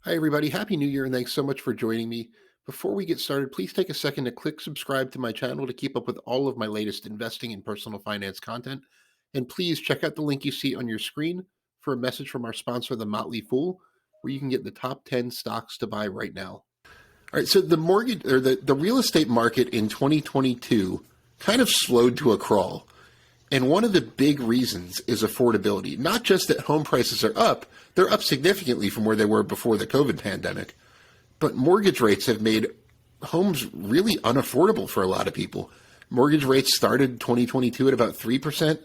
Hi, everybody. Happy New Year, and thanks so much for joining me. Before we get started, please take a second to click subscribe to my channel to keep up with all of my latest investing and personal finance content. And please check out the link you see on your screen for a message from our sponsor, The Motley Fool, where you can get the top 10 stocks to buy right now. All right, so the mortgage or the real estate market in 2022 kind of slowed to a crawl. And one of the big reasons is affordability. Not just that home prices are up, they're up significantly from where they were before the COVID pandemic, but mortgage rates have made homes really unaffordable for a lot of people. Mortgage rates started 2022 at about 3%,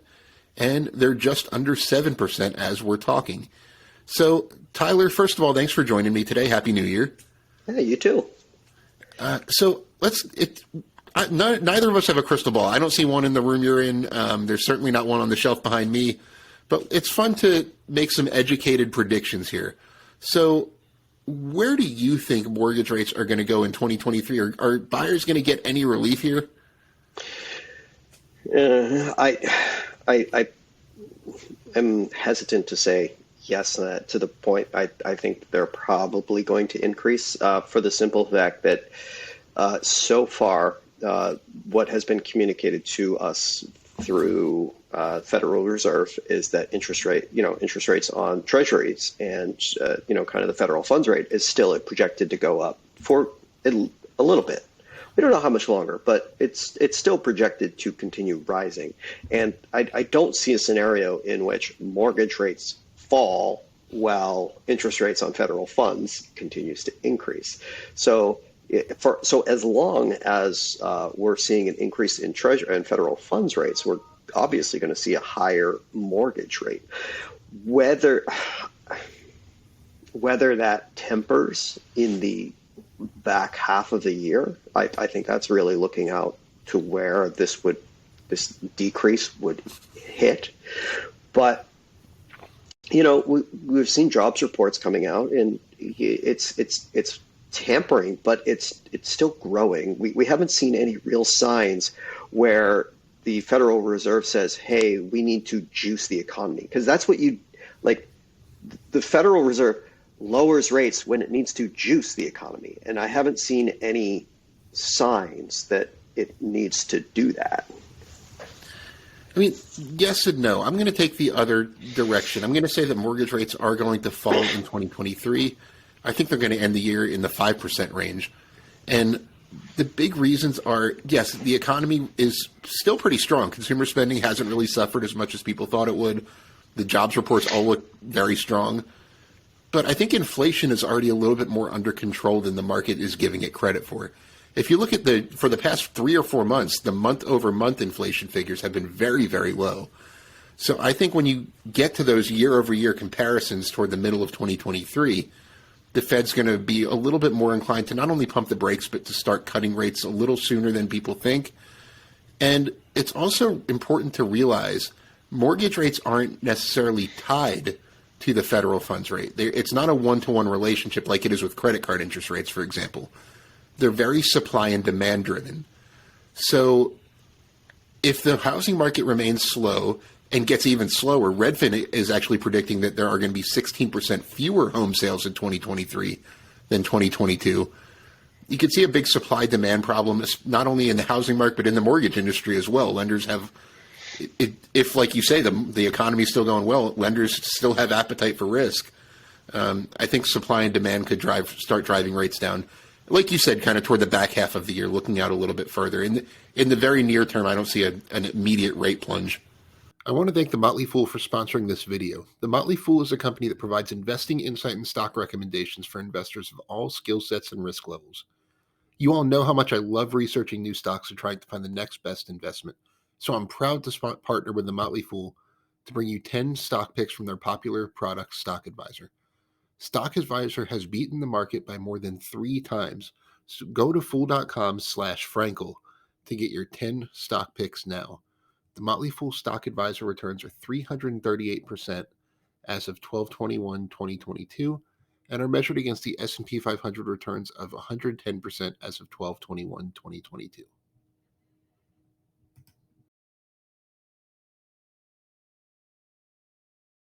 and they're just under 7% as we're talking. So, Tyler, first of all, thanks for joining me today. Happy New Year. Hey, you too. Neither of us have a crystal ball. I don't see one in the room you're in. There's certainly not one on the shelf behind me. But it's fun to make some educated predictions here. So where do you think mortgage rates are going to go in 2023? Are buyers going to get any relief here? I am hesitant to say yes to the point. I think they're probably going to increase for the simple fact that so far what has been communicated to us through Federal Reserve is that interest rates on treasuries and kind of the federal funds rate is still projected to go up for a little bit. We don't know how much longer, but it's still projected to continue rising. And I don't see a scenario in which mortgage rates fall while interest rates on federal funds continues to increase. So as long as we're seeing an increase in treasury and federal funds rates, we're obviously going to see a higher mortgage rate. Whether that tempers in the back half of the year, I think that's really looking out to where this decrease would hit. But we've seen jobs reports coming out, and it's tampering, but it's still growing. We haven't seen any real signs where the Federal Reserve says, hey, we need to juice the economy. Because that's what the Federal Reserve lowers rates when it needs to juice the economy. And I haven't seen any signs that it needs to do that. I mean, yes and no. I'm going to take the other direction. I'm going to say that mortgage rates are going to fall in 2023. I think they're going to end the year in the 5% range. And the big reasons are, yes, the economy is still pretty strong. Consumer spending hasn't really suffered as much as people thought it would. The jobs reports all look very strong. But I think inflation is already a little bit more under control than the market is giving it credit for. If you look at for the past 3 or 4 months, the month-over-month inflation figures have been very, very low. So I think when you get to those year-over-year comparisons toward the middle of 2023, the Fed's going to be a little bit more inclined to not only pump the brakes, but to start cutting rates a little sooner than people think. And it's also important to realize mortgage rates aren't necessarily tied to the federal funds rate. It's not a one-to-one relationship like it is with credit card interest rates, for example. They're very supply and demand driven. So if the housing market remains slow and gets even slower, Redfin is actually predicting that there are going to be 16% fewer home sales in 2023 than 2022. You can see a big supply-demand problem, not only in the housing market, but in the mortgage industry as well. Lenders have, if like you say, the economy is still going well, lenders still have appetite for risk. I think supply and demand could start driving rates down. Like you said, kind of toward the back half of the year, looking out a little bit further. In the very near term, I don't see an immediate rate plunge. I want to thank The Motley Fool for sponsoring this video. The Motley Fool is a company that provides investing insight and stock recommendations for investors of all skill sets and risk levels. You all know how much I love researching new stocks and trying to find the next best investment. So I'm proud to partner with The Motley Fool to bring you 10 stock picks from their popular product, Stock Advisor. Stock Advisor has beaten the market by more than 3 times. So go to fool.com/Frankel to get your 10 stock picks now. The Motley Fool Stock Advisor returns are 338% as of 12/21/2022 and are measured against the S&P 500 returns of 110% as of 12/21/2022.